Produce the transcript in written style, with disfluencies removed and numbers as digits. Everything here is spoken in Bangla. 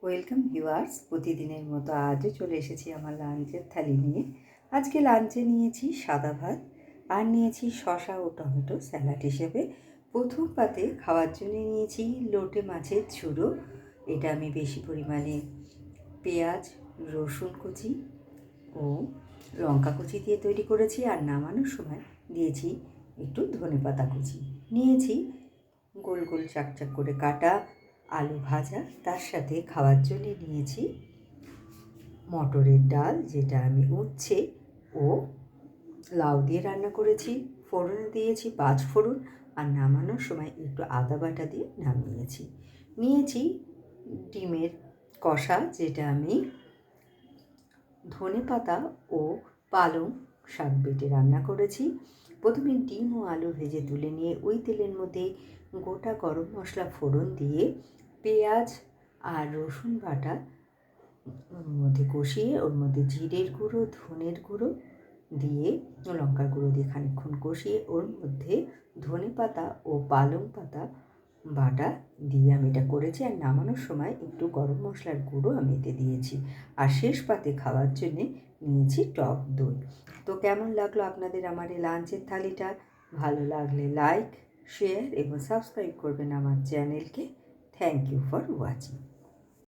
ওয়েলকাম ভিউয়ার্স, প্রতিদিনের মতো আজও চলে এসেছি আমার লাঞ্চের থালি নিয়ে। আজকে লাঞ্চে নিয়েছি সাদা ভাত আর নিয়েছি শসা ও টমেটো স্যালাড হিসেবে। প্রথম পাতে খাওয়ার জন্য নিয়েছি লোটে মাছের ঝুড়ো। এটা আমি বেশি পরিমাণে পেঁয়াজ, রসুন কুচি ও লঙ্কা কুচি দিয়ে তৈরি করেছি, আর নামানোর সময় দিয়েছি একটু ধনেপাতা কুচি। নিয়েছি গোল গোল চাকচাক করে কাটা আলু ভাজা, তার সাথে খাওয়ার জন্য নিয়েছি মটরের ডাল, যেটা আমি উচ্ছে ও লাউ দিয়ে রান্না করেছি। ফোড়নে দিয়েছি 5 ফোড়ন, আর নামানোর সময় একটু আদা বাটা দিয়ে নামিয়েছি। নিয়েছি ডিমের কষা, যেটা আমি ধনেপাতা ও পালং শাক বেটে রান্না করেছি। প্রথমে ডিম ও আলু ভেজে তুলে নিয়ে ওই তেলের মধ্যে গোটা গরম মশলা ফোড়ন দিয়ে পেঁয়াজ আর রসুন বাটা ওর মধ্যে কষিয়ে ওর মধ্যে জিরের গুঁড়ো, ধনের গুঁড়ো দিয়ে লঙ্কার গুঁড়ো দিয়ে খানিকক্ষণ কষিয়ে ওর মধ্যে ধনেপাতা ও পালং পাতা বাটা দিয়ে আমি এটা করেছি। আর নামানোর সময় একটু গরম মশলার গুঁড়ো আমি এতে দিয়েছি। আর শেষ পাতে খাওয়ার জন্যে নিয়েছি টক দই। তো কেমন লাগলো আপনাদের আমার এই লাঞ্চের থালিটা? ভালো লাগলে লাইক, শেয়ার এবং সাবস্ক্রাইব করবেন আমার চ্যানেলকে। Thank you for watching.